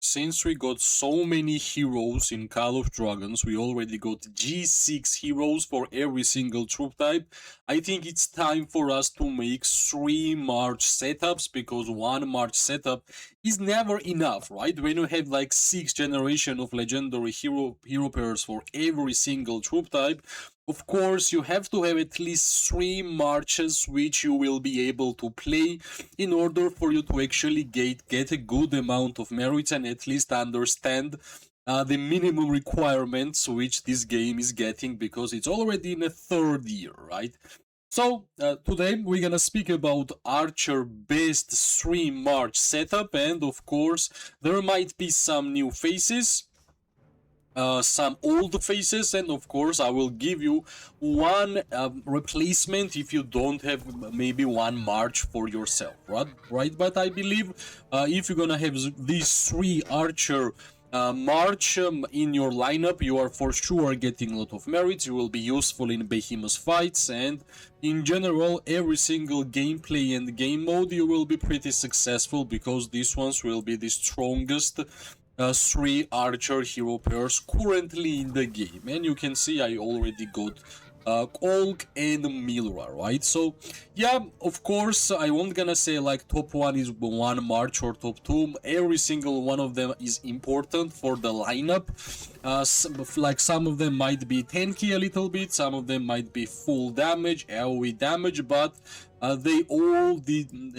since we got so many heroes in Call of Dragons, we already got G6 heroes for every single troop type. I think it's time for us to make 3 March setups, because 1 March setup is never enough, right? When you have like 6 generation of legendary hero pairs for every single troop type, of course you have to have at least 3 marches which you will be able to play in order for you to actually get a good amount of merits and at least understand the minimum requirements which this game is getting, because it's already in a third year, right? So today we're gonna speak about Archer best 3 March setup, and of course there might be some new faces, some old faces, and of course I will give you one replacement if you don't have maybe 1 March for yourself, right? But I believe if you're gonna have these 3 Archer March in your lineup, you are for sure getting a lot of merits. You will be useful in behemoth fights, and in general every single gameplay and game mode you will be pretty successful, because these ones will be the strongest 3 Archer hero pairs currently in the game. And you can see I already got Kolk and Milra, right? So yeah, of course I won't gonna say like top 1 is 1 March or top 2. Every single one of them is important for the lineup. Like some of them might be tanky a little bit, some of them might be full damage, AoE damage, but they all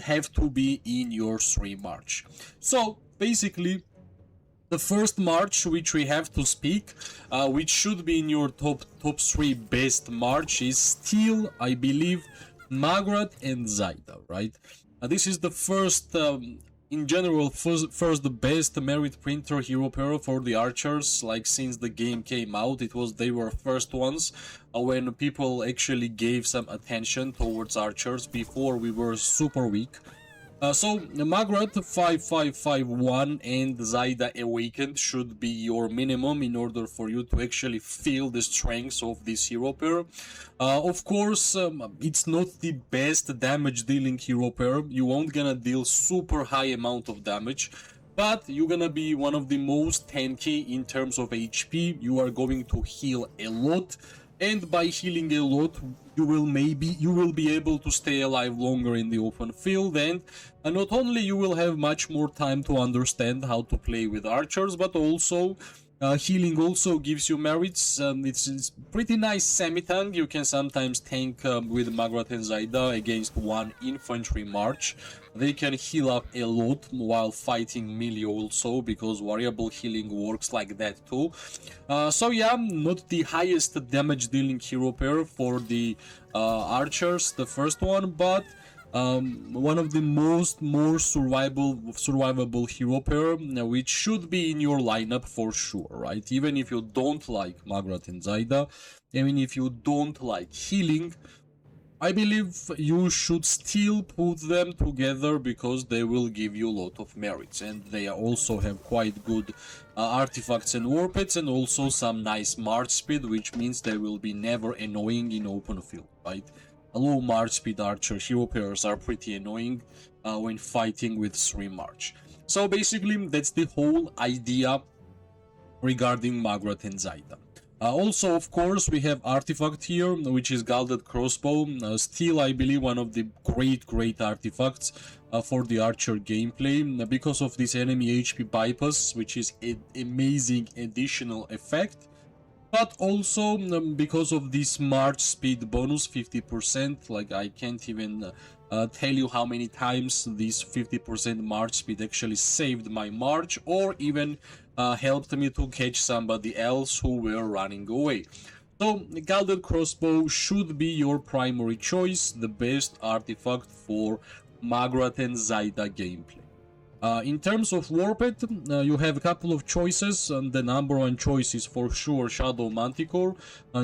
have to be in your 3 March. So basically the first March which we have to speak, which should be in your top 3 best March, is still, I believe, Magrat and Zaida, right? This is the first, in general, first best merit printer hero pair for the Archers. Like since the game came out, they were first ones when people actually gave some attention towards Archers. Before we were super weak. So Magrat 5551 and Zaida Awakened should be your minimum in order for you to actually feel the strengths of this hero pair. Of course, it's not the best damage dealing hero pair. You won't gonna deal super high amount of damage, but you're gonna be one of the most tanky in terms of HP. You are going to heal a lot, and by healing a lot you will be able to stay alive longer in the open field, and not only you will have much more time to understand how to play with Archers, but also healing also gives you merits. It's pretty nice semi-tank. You can sometimes tank with Magrat and Zaida against 1 infantry march. They can heal up a lot while fighting melee also, because variable healing works like that too. So yeah, not the highest damage dealing hero pair for the Archers, the first one, but one of the more survivable hero pair, which should be in your lineup for sure, right? Even if you don't like Magrat and Zaida, even if you don't like healing, I believe you should still put them together, because they will give you a lot of merits, and they also have quite good artifacts and warpets, and also some nice march speed, which means they will be never annoying in open field, right? Low march speed Archer hero pairs are pretty annoying when fighting with 3 March. So basically that's the whole idea regarding Magrat and Zaida. Also, of course, we have artifact here, which is Gilded Crossbow. Still, I believe, one of the great artifacts for the Archer gameplay, because of this enemy HP bypass, which is an amazing additional effect. But also because of this march speed bonus 50%, like I can't even tell you how many times this 50% march speed actually saved my march, or even helped me to catch somebody else who were running away. So Gilded Crossbow should be your primary choice, the best artifact for Magrat and Zaida gameplay. In terms of Warped, you have a couple of choices, and the number one choice is for sure Shadow Manticore.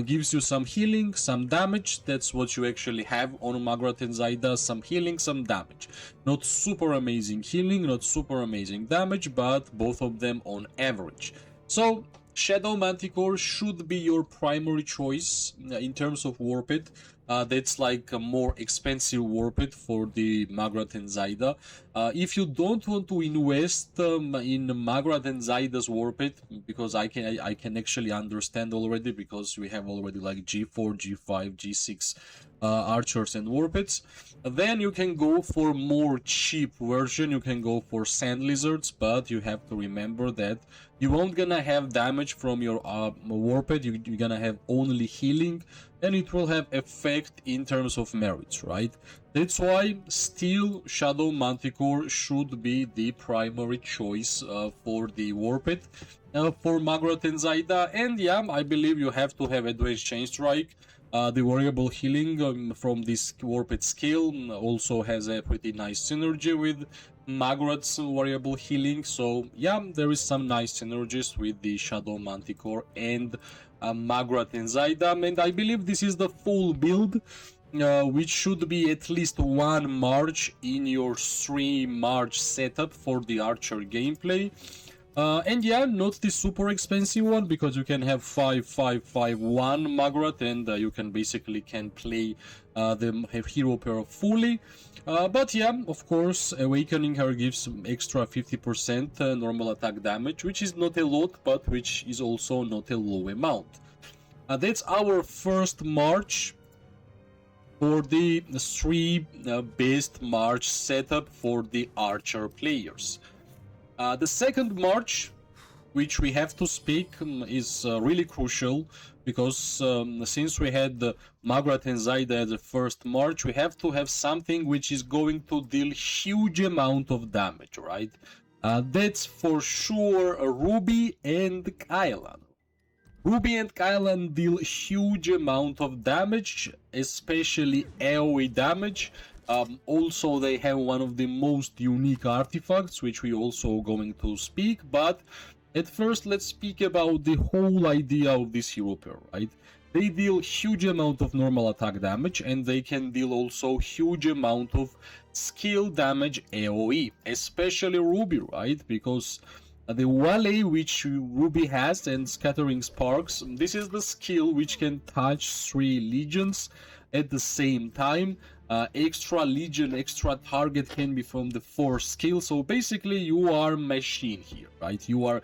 Gives you some healing, some damage. That's what you actually have on Magrat and Zaida, some healing, some damage. Not super amazing healing, not super amazing damage, but both of them on average. So Shadow Manticore should be your primary choice in terms of Warped. That's like a more expensive Warped for the Magrat and Zaida. If you don't want to invest in Magrat and Zaida's Warped, because I can actually understand already, because we have already like G4, G5, G6 archers and Warpeds, then you can go for more cheap version. You can go for Sand Lizards, but you have to remember that you won't gonna have damage from your Warped. You're gonna have only healing, and it will have effect in terms of merits, right? That's why still Shadow Manticore should be the primary choice for the Warped for Magrat and Zaida. And yeah, I believe you have to have Advanced Chain Strike. The variable healing from this Warped skill also has a pretty nice synergy with Magrat's variable healing. So yeah, there is some nice synergies with the Shadow Manticore and Magrat and Zaida. And I believe this is the full build, which should be at least one March in your 3 March setup for the Archer gameplay. And yeah, not the super expensive one, because you can have 5-5-5-1 Magrat, and you can basically play the hero pair fully. But yeah, of course, Awakening her gives extra 50% normal attack damage, which is not a lot, but which is also not a low amount. That's our first March for the 3 best March setup for the Archer players. The second March, which we have to speak, is really crucial, because since we had Magrat and Zaida as the first March, we have to have something which is going to deal huge amount of damage, right? That's for sure Ruby and Kylan. Ruby and Kylan deal huge amount of damage, especially AoE damage. Also, they have one of the most unique artifacts, which we also going to speak. But at first, let's speak about the whole idea of this hero pair, right? They deal huge amount of normal attack damage, and they can deal also huge amount of skill damage AoE, especially Ruby, right? Because the Wale which Ruby has and Scattering Sparks, this is the skill which can touch 3 legions at the same time. Extra legion, extra target can be from the 4th skill. So basically you are machine here, right? You are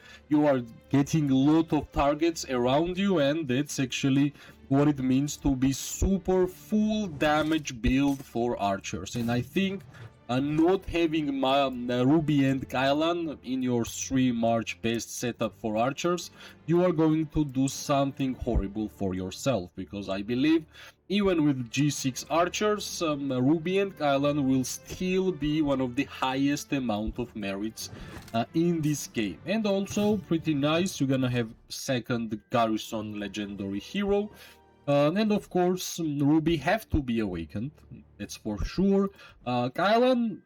getting a lot of targets around you, and that's actually what it means to be super full damage build for archers. And I think not having Ruby and Kylan in your 3 March best setup for archers, you are going to do something horrible for yourself, because I believe even with G6 archers, Ruby and Kylan will still be one of the highest amount of merits in this game. And also pretty nice, you're gonna have second Garrison legendary hero. And of course, Ruby have to be awakened, that's for sure. Kylan,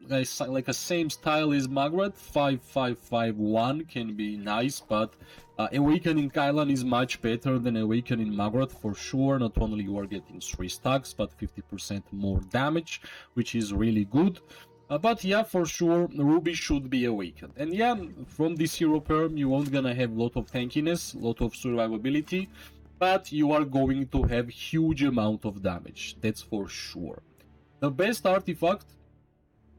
like a same style as Magrat, 5-5-5-1 can be nice, but awakening Kylan is much better than awakening Magrat for sure. Not only you are getting 3 stacks, but 50% more damage, which is really good. But yeah, for sure, Ruby should be awakened. And yeah, from this hero pair, you won't gonna have a lot of tankiness, lot of survivability, but you are going to have huge amount of damage, that's for sure. The best artifact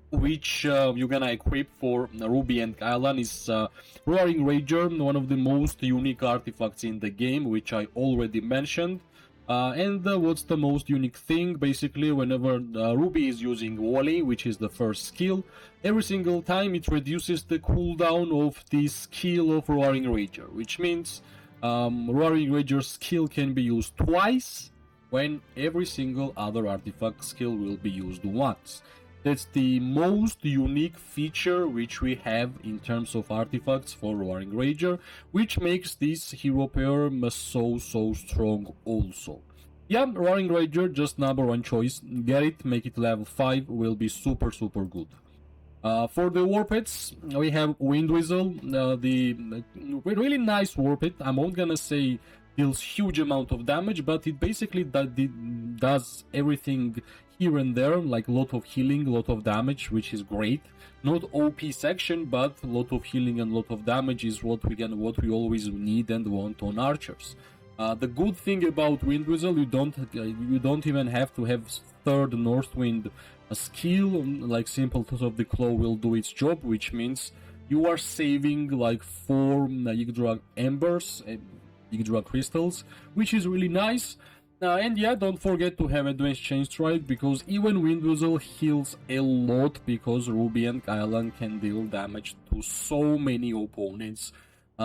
which you're gonna equip for Ruby and Kylan is Roaring Rager, one of the most unique artifacts in the game, which I already mentioned. And what's the most unique thing? Basically, whenever Ruby is using Wally, which is the first skill, every single time it reduces the cooldown of the skill of Roaring Rager, which means Roaring Rager's skill can be used twice, when every single other artifact skill will be used once. That's the most unique feature which we have in terms of artifacts for Roaring Rager, which makes this hero pair so strong also. Yeah, Roaring Rager, just number 1 choice. Get it, make it level 5, will be super good. For the Warpeds, we have Wind Whistle, the really nice Warped. I'm not gonna say deals huge amount of damage, but it basically does everything here and there, like a lot of healing, a lot of damage, which is great. Not OP section, but a lot of healing and a lot of damage is what we always need and want on archers. The good thing about Wind Whistle, you don't even have to have third Northwind skill. Like Simple Tooth of the Claw will do its job, which means you are saving like 4 Yggdrasil embers, Yggdrasil crystals, which is really nice. And yeah, don't forget to have Advanced Chain Strike, because even Wind Whistle heals a lot, because Ruby and Kylan can deal damage to so many opponents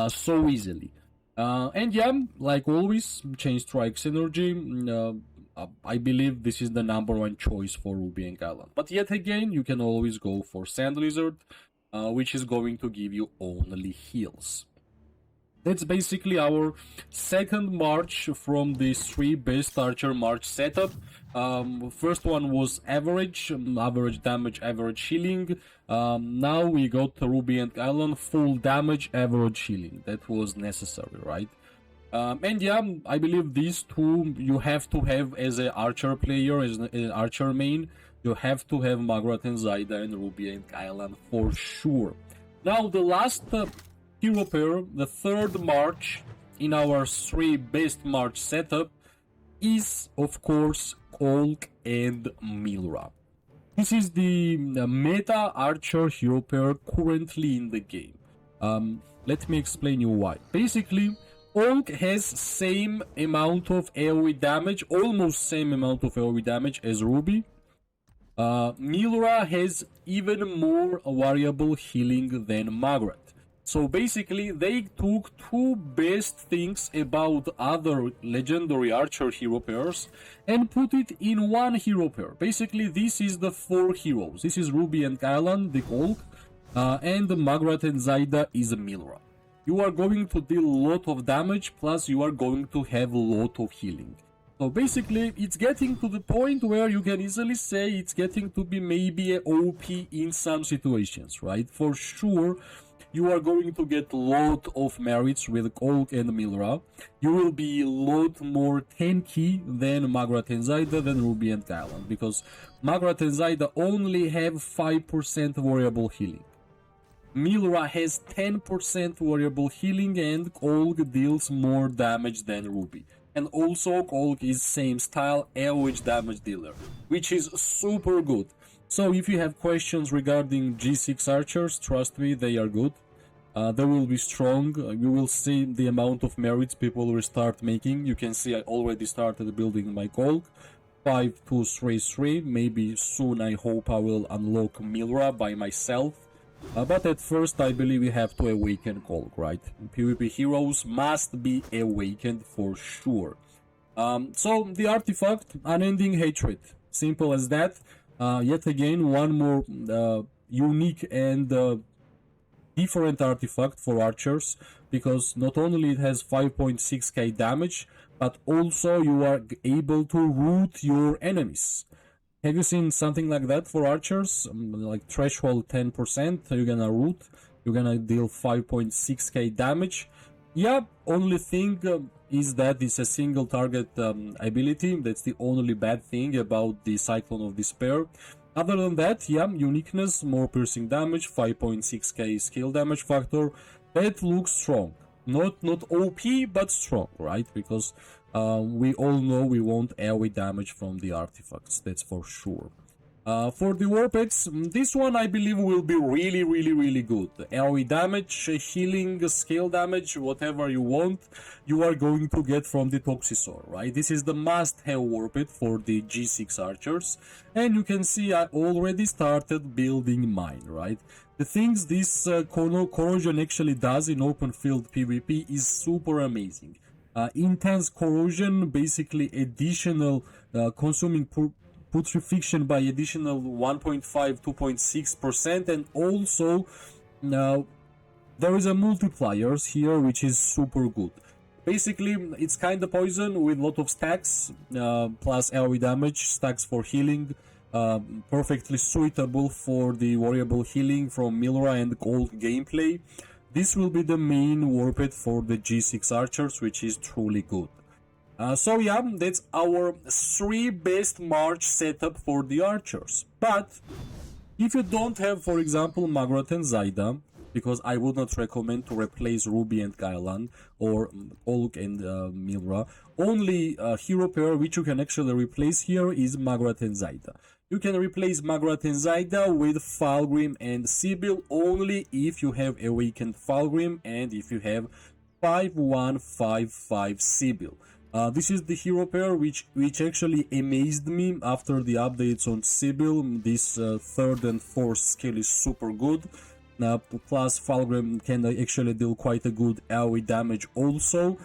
so easily. And yeah, like always, Chain Strike synergy. I believe this is the #1 choice for Ruby and Kylan. But yet again, you can always go for Sand Lizard, which is going to give you only heals. That's basically our second march from the 3 best archer march setup. First one was average damage, average healing. Now we got Ruby and Kylan full damage, average healing. That was necessary, right? And yeah, I believe these two you have to have as an archer player, as an archer main. You have to have Magrat and Zaida and Ruby and Kylan for sure. Now the last hero pair, the third march in our 3 best march setup, is of course Kolk and Milra. This is the meta archer hero pair currently in the game. Let me explain you why. Basically, Kolk has same amount of AoE damage, almost same amount of AoE damage as Ruby. Milra has even more variable healing than Magrat. So basically, they took 2 best things about other legendary archer hero pairs and put it in 1 hero pair. Basically, this is the 4 heroes. This is Ruby and Kylan, the Kolk, and Magrat and Zaida is Milra. You are going to deal a lot of damage, plus you are going to have a lot of healing. So basically, it's getting to the point where you can easily say it's getting to be maybe a OP in some situations, right? For sure, you are going to get a lot of merits with Kolk and Milra. You will be a lot more tanky than Magrat and Zaida, than Ruby and Kylan, because Magrat and Zaida only have 5% variable healing. Milra has 10% variable healing, and Kolk deals more damage than Ruby. And also Kolk is same style, average damage dealer, which is super good. So if you have questions regarding G6 archers, trust me, they are good. They will be strong. You will see the amount of merits people will start making. You can see I already started building my Kolk. 5-2-3-3. Maybe soon I hope I will unlock Milra by myself. But at first I believe we have to awaken Kolk, right? PvP heroes must be awakened for sure. So the artifact, Unending Hatred. Simple as that. Yet again, one more unique and different artifact for archers, because not only it has 5.6k damage, but also you are able to root your enemies. Have you seen something like that for archers? Like threshold 10%, you're gonna root, you're gonna deal 5.6k damage. Yeah, only thing is that it's a single target ability. That's the only bad thing about the Cyclone of Despair. Other than that, yeah, uniqueness, more piercing damage, 5.6k skill damage factor. That looks strong. Not OP, but strong, right? Because we all know we want AoE damage from the artifacts, that's for sure. For the Warpex, this one I believe will be really good. AoE damage, healing, scale damage, whatever you want, you are going to get from the Toxisor, right? This is the must-have Warped for the G6 archers, and you can see I already started building mine, right? The things this corrosion actually does in open field PvP is super amazing. Intense corrosion, basically additional consuming putrefaction by additional 1.5-2.6%, and also there is a multipliers here which is super good. Basically, it's kind of poison with a lot of stacks, plus AoE damage, stacks for healing, perfectly suitable for the variable healing from Milra and Gold gameplay. This will be the main warped for the G6 archers, which is truly good. So yeah, that's our 3 best March setup for the archers. But if you don't have, for example, Magrat and Zaida, because I would not recommend to replace Ruby and Kailan or Olk and Milra. Only hero pair which you can actually replace here is Magrat and Zaida. You can replace Magrat and Zaida with Falgrim and Sibyl only if you have Awakened Falgrim and if you have 5155 Sibyl. This is the hero pair which actually amazed me after the updates on Sibyl. This third and fourth skill is super good. Plus Falgrim can actually deal quite a good AoE damage also.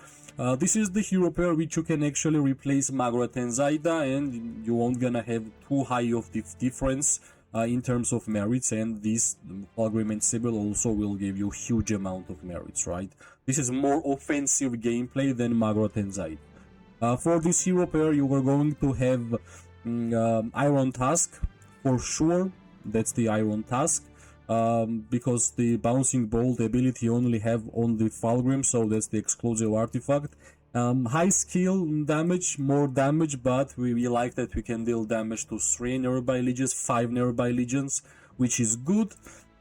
This is the hero pair which you can actually replace Magrat and Zaida, and you won't gonna have too high of the difference in terms of merits, and this Falgrim and Sibyl also will give you huge amount of merits, right? This is more offensive gameplay than Magrat and Zaida. For this hero pair, you are going to have Iron Tusk for sure. That's the Iron Tusk. Because the bouncing bolt ability only have on the Falgrim, so that's the exclusive artifact. High skill damage, more damage, but we like that we can deal damage to 3 nearby legions, 5 nearby legions, which is good.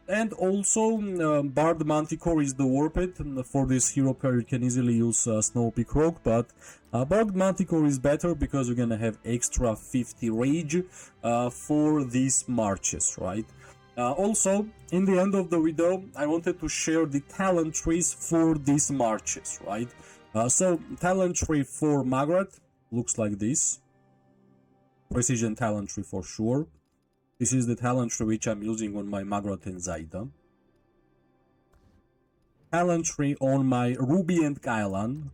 And also, Bard Manticore is the warped. For this hero pair, you can easily use Snowpeak Rogue, but Bard Manticore is better because you're gonna have extra 50 rage for these marches, right? Also, in the end of the video, I wanted to share the talent trees for these marches, right? So, talent tree for Magrat looks like this. Precision talent tree for sure. This is the talent tree which I'm using on my Magrat and Zaida. Talent tree on my Ruby and Kailan.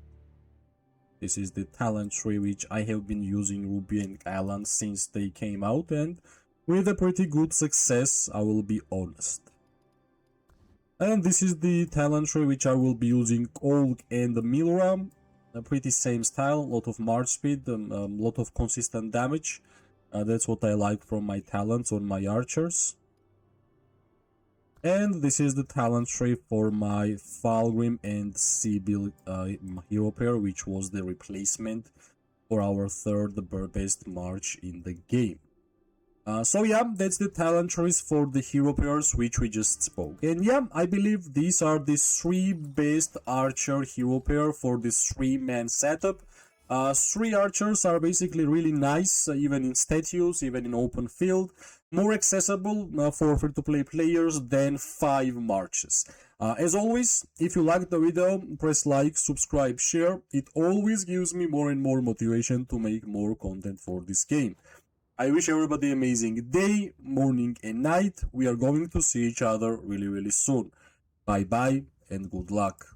This is the talent tree which I have been using Ruby and Kailan since they came out, and with a pretty good success, I will be honest. And this is the talent tree which I will be using Olg and Milra. A pretty same style, lot of march speed, lot of consistent damage. That's what I like from my talents on my archers. And this is the talent tree for my Falgrim and Sibyl hero pair, which was the replacement for our third best march in the game. So yeah, that's the talent trees for the hero pairs which we just spoke. And yeah, I believe these are the 3 best archer hero pair for this 3-man setup. 3 archers are basically really nice, even in statues, even in open field. More accessible for free-to-play players than 5 marches. As always, if you liked the video, press like, subscribe, share. It always gives me more and more motivation to make more content for this game. I wish everybody an amazing day, morning and night. We are going to see each other really soon. Bye bye and good luck.